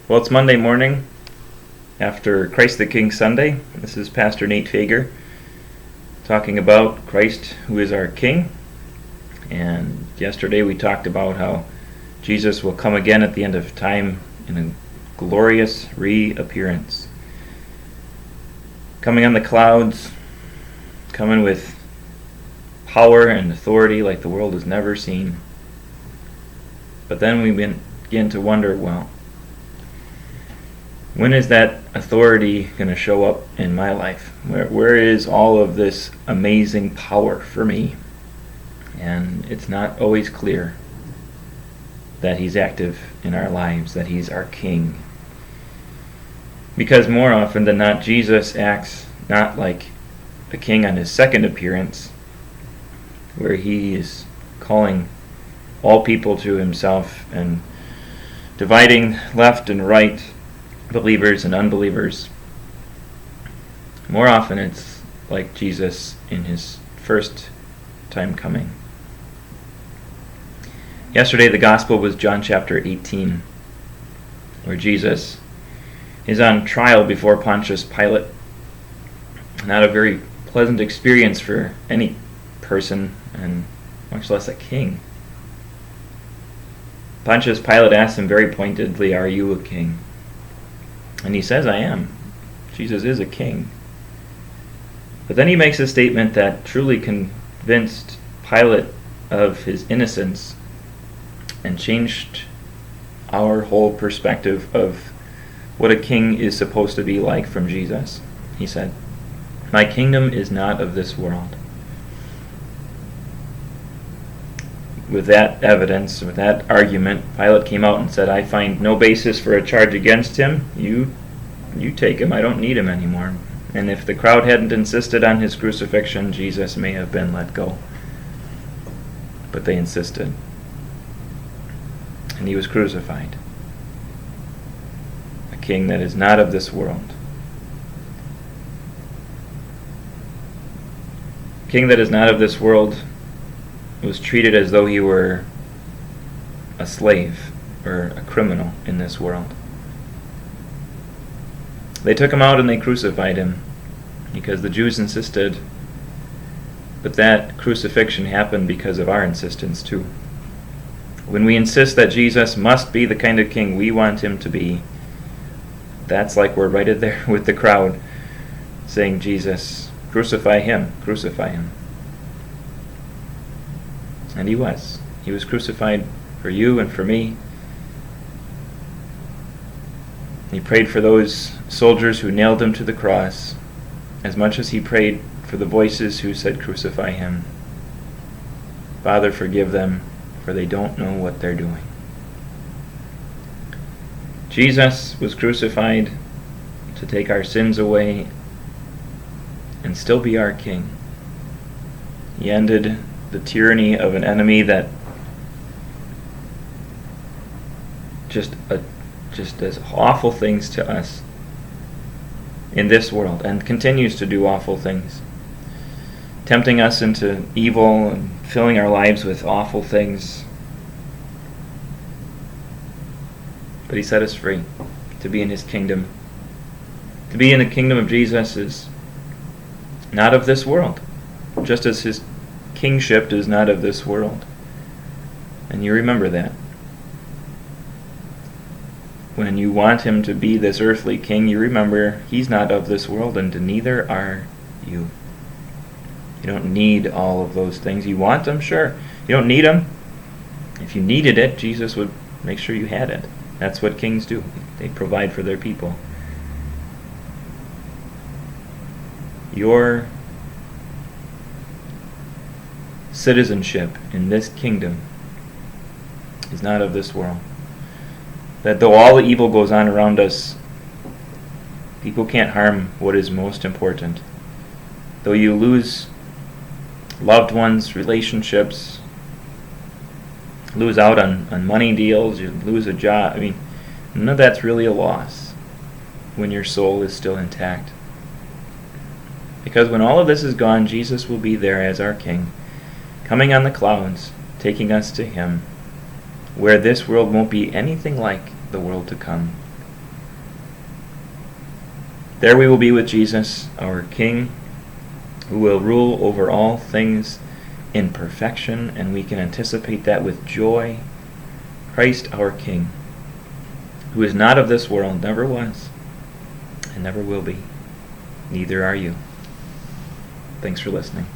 Well, it's Monday morning after Christ the King Sunday. This is Pastor Nate Fager talking about Christ who is our King. And yesterday we talked about how Jesus will come again at the end of time in a glorious reappearance. Coming on the clouds, coming with power and authority like the world has never seen. But then we begin to wonder, well, when is that authority going to show up in my life? Where is all of this amazing power for me? And it's not always clear that he's active in our lives, that he's our King. Because more often than not, Jesus acts not like a king on his second appearance, where he is calling all people to himself and dividing left and right, believers and unbelievers. More often it's like Jesus in his first time coming. Yesterday the gospel was John chapter 18, where Jesus is on trial before Pontius Pilate. Not a very pleasant experience for any person, and much less a king. Pontius Pilate asks him very pointedly, "Are you a king?" And he says, "I am." Jesus is a king. But then he makes a statement that truly convinced Pilate of his innocence and changed our whole perspective of what a king is supposed to be like from Jesus. He said, "My kingdom is not of this world." With that evidence, with that argument, Pilate came out and said, "I find no basis for a charge against him. You take him. I don't need him anymore." And if the crowd hadn't insisted on his crucifixion, Jesus may have been let go. But they insisted. And he was crucified. A king that is not of this world. A king that is not of this world was treated as though he were a slave or a criminal in this world. They took him out and they crucified him because the Jews insisted, but that crucifixion happened because of our insistence too. When we insist that Jesus must be the kind of king we want him to be, that's like we're right there with the crowd saying, "Jesus, crucify him, crucify him." And he was. He was crucified for you and for me. He prayed for those soldiers who nailed him to the cross as much as he prayed for the voices who said, "Crucify him." "Father, forgive them, for they don't know what they're doing." Jesus was crucified to take our sins away and still be our King. He ended the tyranny of an enemy that just does awful things to us in this world and continues to do awful things, tempting us into evil and filling our lives with awful things. But he set us free to be in his kingdom. To be in the kingdom of Jesus is not of this world, just as his kingship is not of this world. And you remember that. When you want him to be this earthly king, you remember he's not of this world, and neither are you. You don't need all of those things. You want them, sure. You don't need them. If you needed it, Jesus would make sure you had it. That's what kings do. They provide for their people. Your citizenship in this kingdom is not of this world. That though all the evil goes on around us, people can't harm what is most important. Though you lose loved ones, relationships, lose out on money deals, you lose a job, none of that's really a loss when your soul is still intact. Because when all of this is gone, Jesus will be there as our King, coming on the clouds, taking us to him, where this world won't be anything like the world to come. There we will be with Jesus, our King, who will rule over all things in perfection, and we can anticipate that with joy. Christ our King, who is not of this world, never was, and never will be. Neither are you. Thanks for listening.